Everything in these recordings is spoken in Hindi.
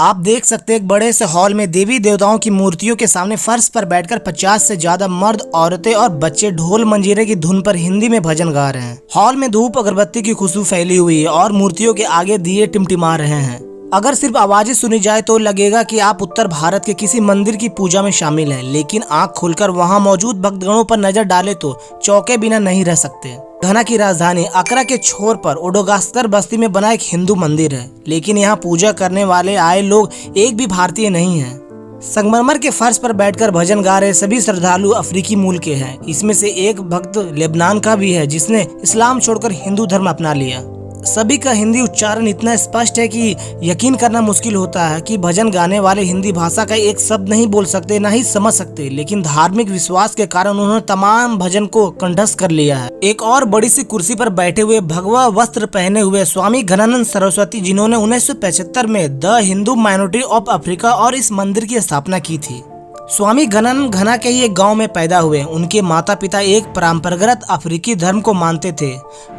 आप देख सकते हैं एक बड़े से हॉल में देवी देवताओं की मूर्तियों के सामने फर्श पर बैठकर 50 से ज्यादा मर्द, औरतें और बच्चे ढोल मंजीरे की धुन पर हिंदी में भजन गा रहे हैं। हॉल में धूप अगरबत्ती की खुशबू फैली हुई है और मूर्तियों के आगे दिए टिमटिमा रहे हैं। अगर सिर्फ आवाजें सुनी जाए तो लगेगा कि आप उत्तर भारत के किसी मंदिर की पूजा में शामिल हैं, लेकिन आंख खोलकर वहां मौजूद भक्तगणों पर नजर डाले तो चौंके बिना नहीं रह सकते। घना की राजधानी अकरा के छोर पर ओडोगास्कर बस्ती में बना एक हिंदू मंदिर है, लेकिन यहाँ पूजा करने वाले आए लोग एक भी भारतीय नहीं है। संगमरमर के फर्श पर बैठकर भजन गा रहे सभी श्रद्धालु अफ्रीकी मूल के हैं। इसमें से एक भक्त लेबनान का भी है जिसने इस्लाम छोड़कर हिंदू धर्म अपना लिया। सभी का हिंदी उच्चारण इतना स्पष्ट है कि यकीन करना मुश्किल होता है कि भजन गाने वाले हिंदी भाषा का एक शब्द नहीं बोल सकते, ना ही समझ सकते, लेकिन धार्मिक विश्वास के कारण उन्होंने तमाम भजन को कंठस्थ कर लिया है। एक और बड़ी सी कुर्सी पर बैठे हुए भगवा वस्त्र पहने हुए स्वामी घनानंद सरस्वती, जिन्होंने 1975 में the Hindu minority of Africa और इस मंदिर की स्थापना की थी। स्वामी घनानंद घना के ही एक गांव में पैदा हुए। उनके माता पिता एक परंपरागत अफ्रीकी धर्म को मानते थे।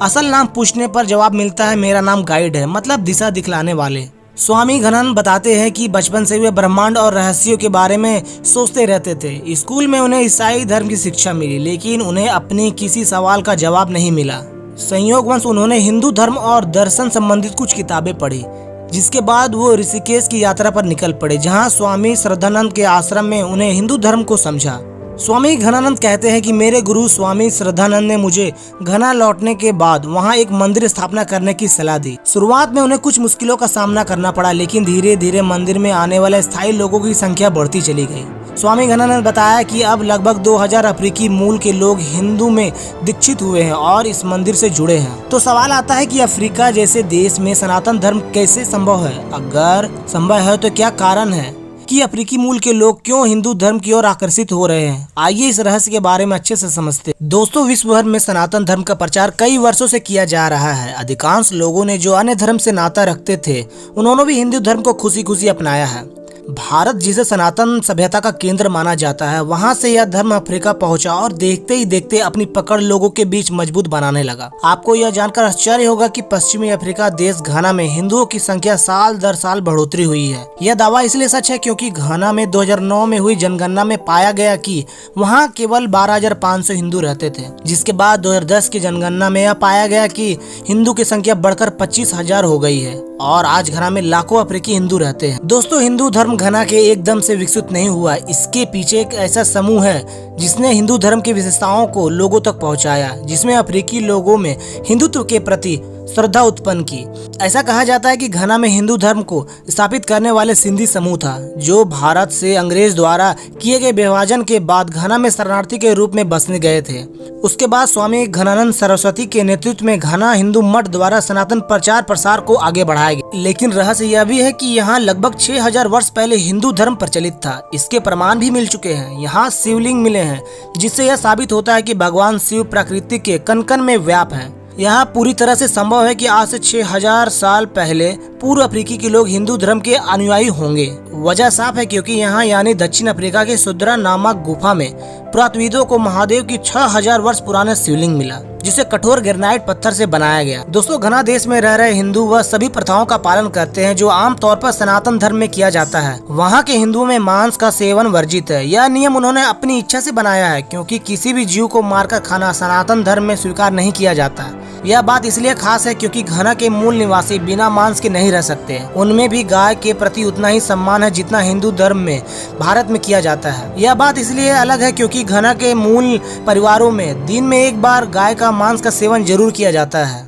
असल नाम पूछने पर जवाब मिलता है, मेरा नाम गाइड है, मतलब दिशा दिखलाने वाले। स्वामी घनानंद बताते हैं कि बचपन से वे ब्रह्मांड और रहस्यों के बारे में सोचते रहते थे। स्कूल में उन्हें ईसाई धर्म की शिक्षा मिली, लेकिन उन्हें अपने किसी सवाल का जवाब नहीं मिला। संयोगवश उन्होंने हिंदू धर्म और दर्शन संबंधित कुछ किताबें पढ़ी, जिसके बाद वो ऋषिकेश की यात्रा पर निकल पड़े, जहां स्वामी श्रद्धानंद के आश्रम में उन्हें हिंदू धर्म को समझा। स्वामी घनानंद कहते हैं कि मेरे गुरु स्वामी श्रद्धानंद ने मुझे घना लौटने के बाद वहां एक मंदिर स्थापना करने की सलाह दी। शुरुआत में उन्हें कुछ मुश्किलों का सामना करना पड़ा, लेकिन धीरे धीरे मंदिर में आने वाले स्थायी लोगों की संख्या बढ़ती चली गई। स्वामी घनानंद बताया कि अब लगभग 2000 अफ्रीकी मूल के लोग हिंदू में दीक्षित हुए हैं और इस मंदिर से जुड़े हैं। तो सवाल आता है कि अफ्रीका जैसे देश में सनातन धर्म कैसे संभव है? अगर संभव है तो क्या कारण है कि अफ्रीकी मूल के लोग क्यों हिंदू धर्म की ओर आकर्षित हो रहे हैं? आइए इस रहस्य के बारे में अच्छे से समझते हैं। दोस्तों, विश्व भर में सनातन धर्म का प्रचार कई वर्षों से किया जा रहा है। अधिकांश लोगों ने जो अन्य धर्म से नाता रखते थे, उन्होंने भी हिंदू धर्म को खुशी खुशी अपनाया है। भारत जिसे सनातन सभ्यता का केंद्र माना जाता है, वहां से यह धर्म अफ्रीका पहुंचा और देखते ही देखते अपनी पकड़ लोगों के बीच मजबूत बनाने लगा। आपको यह जानकर आश्चर्य होगा कि पश्चिमी अफ्रीका देश घाना में हिंदुओं की संख्या साल दर साल बढ़ोतरी हुई है। यह दावा इसलिए सच है क्योंकि घाना में 2009 में हुई जनगणना में पाया गया कि वहां केवल 12,500 हिंदू रहते थे, जिसके बाद 2010 की जनगणना में यह पाया गया कि हिंदू की संख्या बढ़कर 25,000 हो गई है और आज घाना में लाखों अफ्रीकी हिंदू रहते हैं। दोस्तों, हिंदू धर्म घना के एकदम से विकसित नहीं हुआ। इसके पीछे एक ऐसा समूह है जिसने हिंदू धर्म की विशेषताओं को लोगों तक पहुंचाया, जिसमें अफ्रीकी लोगों में हिंदुत्व के प्रति श्रद्धा उत्पन्न की। ऐसा कहा जाता है कि घना में हिंदू धर्म को स्थापित करने वाले सिंधी समूह था, जो भारत से अंग्रेज द्वारा किए गए विभाजन के बाद घना में शरणार्थी के रूप में बसने गए थे। उसके बाद स्वामी घनानंद सरस्वती के नेतृत्व में घना हिंदू मठ द्वारा सनातन प्रचार प्रसार को आगे बढ़ाया गया। लेकिन रहस्य यह भी है कि यहाँ लगभग 6000 वर्ष पहले हिंदू धर्म प्रचलित था। इसके प्रमाण भी मिल चुके हैं। यहाँ शिवलिंग मिले हैं, जिससे यह साबित होता है कि भगवान शिव प्रकृति के कण कण में व्याप है। यहाँ पूरी तरह से संभव है कि आज से 6000 साल पहले पूर्व अफ्रीकी के लोग हिंदू धर्म के अनुयायी होंगे। वजह साफ है क्योंकि यहाँ यानी दक्षिण अफ्रीका के सुद्रा नामक गुफा में पुरातत्वविदों को महादेव की 6000 वर्ष पुराना शिवलिंग मिला, जिसे कठोर ग्रेनाइट पत्थर से बनाया गया। दोस्तों, घना देश में रह रहे हिंदू वह सभी प्रथाओं का पालन करते हैं जो आमतौर पर सनातन धर्म में किया जाता है। वहाँ के हिंदुओं में मांस का सेवन वर्जित है। यह नियम उन्होंने अपनी इच्छा से बनाया है, क्योंकि किसी भी जीव को मारकर खाना सनातन धर्म में स्वीकार नहीं किया जाता। यह बात इसलिए खास है क्योंकि घना के मूल निवासी बिना मांस के नहीं रह सकते। उनमें भी गाय के प्रति उतना ही सम्मान है जितना हिंदू धर्म में भारत में किया जाता है। यह बात इसलिए अलग है क्योंकि घना के मूल परिवारों में दिन में एक बार गाय का मांस का सेवन जरूर किया जाता है।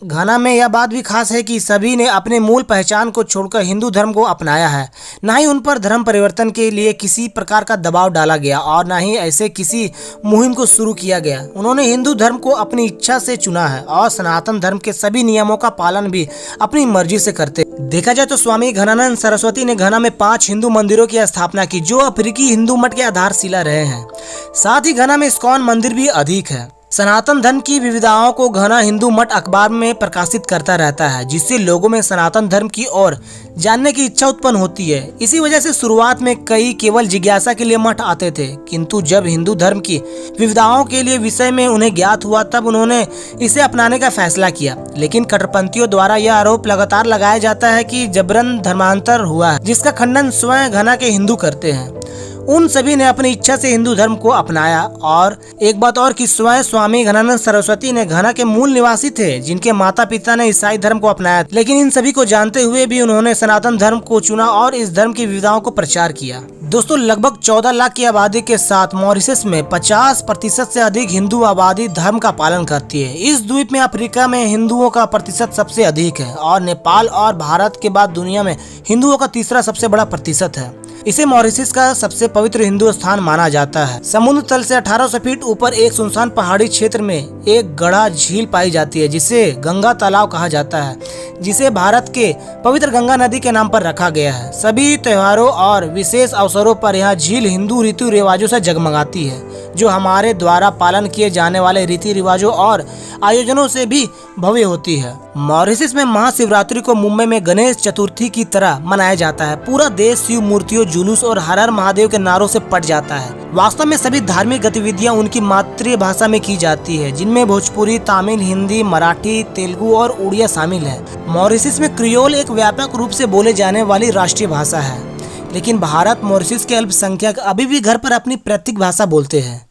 घना में यह बात भी खास है कि सभी ने अपने मूल पहचान को छोड़कर हिंदू धर्म को अपनाया है। न ही उन पर धर्म परिवर्तन के लिए किसी प्रकार का दबाव डाला गया और न ही ऐसे किसी मुहिम को शुरू किया गया। उन्होंने हिंदू धर्म को अपनी इच्छा से चुना है और सनातन धर्म के सभी नियमों का पालन भी अपनी मर्जी से करते। देखा जाए तो स्वामी घनानंद सरस्वती ने घना में 5 हिंदू मंदिरों की स्थापना की, जो अफ्रीकी हिंदू मठ के आधारशिला रहे हैं। साथ ही घना में इस्कॉन मंदिर भी अधिक है। सनातन धर्म की विविधताओं को घना हिंदू मठ अखबार में प्रकाशित करता रहता है, जिससे लोगों में सनातन धर्म की ओर जानने की इच्छा उत्पन्न होती है। इसी वजह से शुरुआत में कई केवल जिज्ञासा के लिए मठ आते थे, किंतु जब हिंदू धर्म की विविधताओं के लिए विषय में उन्हें ज्ञात हुआ तब उन्होंने इसे अपनाने का फैसला किया। लेकिन कट्टरपंथियों द्वारा यह आरोप लगातार लगाया जाता है कि जबरन धर्मांतर हुआ है, जिसका खंडन स्वयं घना के हिंदू करते हैं। उन सभी ने अपनी इच्छा से हिंदू धर्म को अपनाया। और एक बात और कि स्वयं स्वामी घनानंद सरस्वती ने घना के मूल निवासी थे, जिनके माता पिता ने ईसाई धर्म को अपनाया, लेकिन इन सभी को जानते हुए भी उन्होंने सनातन धर्म को चुना और इस धर्म की विविधताओं को प्रचार किया। दोस्तों, लगभग 14 लाख की आबादी के साथ मॉरिशस में 50% से अधिक हिंदू आबादी धर्म का पालन करती है। इस द्वीप में अफ्रीका में हिंदुओं का प्रतिशत सबसे अधिक है और नेपाल और भारत के बाद दुनिया में हिंदुओं का तीसरा सबसे बड़ा प्रतिशत है। इसे मॉरिशस का सबसे पवित्र हिंदू स्थान माना जाता है। समुद्र तल से 1800 फीट ऊपर एक सुनसान पहाड़ी क्षेत्र में एक गढ़ा झील पाई जाती है, जिसे गंगा तालाब कहा जाता है, जिसे भारत के पवित्र गंगा नदी के नाम पर रखा गया है। सभी त्योहारों और विशेष अवसरों पर यह झील हिंदू रीति रिवाजों से जगमगाती है, जो हमारे द्वारा पालन किए जाने वाले रीति रिवाजों और आयोजनों से भी भव्य होती है। मॉरिशस में महाशिवरात्रि को मुंबई में गणेश चतुर्थी की तरह मनाया जाता है। पूरा देश शिव मूर्तियों, जुलूस और हर हर महादेव के नारों से पट जाता है। वास्तव में सभी धार्मिक गतिविधियां उनकी मातृभाषा में की जाती है, जिनमें भोजपुरी, तमिल, हिंदी, मराठी, तेलुगु और उड़िया शामिल है। मॉरिशस में क्रियोल एक व्यापक रूप से बोले जाने वाली राष्ट्रीय भाषा है, लेकिन भारत मॉरिशस के अल्पसंख्यक अभी भी घर पर अपनी पैतृक भाषा बोलते हैं।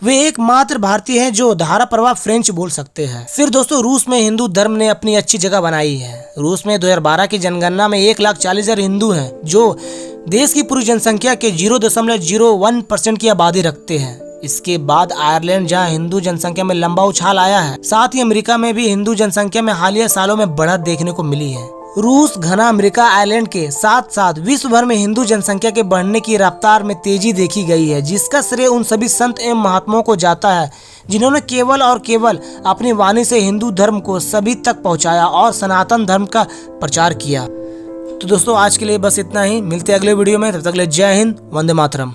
वे एकमात्र भारतीय हैं जो धारा प्रवाह फ्रेंच बोल सकते हैं। फिर दोस्तों, रूस में हिंदू धर्म ने अपनी अच्छी जगह बनाई है। रूस में 2012 की जनगणना में 1,40,000 हिंदू हैं, जो देश की पूरी जनसंख्या के 0.01% की आबादी रखते हैं। इसके बाद आयरलैंड, जहां हिंदू जनसंख्या में लंबा उछाल आया है। साथ ही अमेरिका में भी हिंदू जनसंख्या में हालिया सालों में बढ़त देखने को मिली है। रूस, घना, अमेरिका, आयरलैंड के साथ साथ विश्व भर में हिंदू जनसंख्या के बढ़ने की रफ्तार में तेजी देखी गई है, जिसका श्रेय उन सभी संत एवं महात्माओं को जाता है, जिन्होंने केवल और केवल अपनी वाणी से हिंदू धर्म को सभी तक पहुंचाया और सनातन धर्म का प्रचार किया। तो दोस्तों, आज के लिए बस इतना ही। मिलते हैं अगले वीडियो में, तब तक के लिए जय हिंद, वंदे मातरम।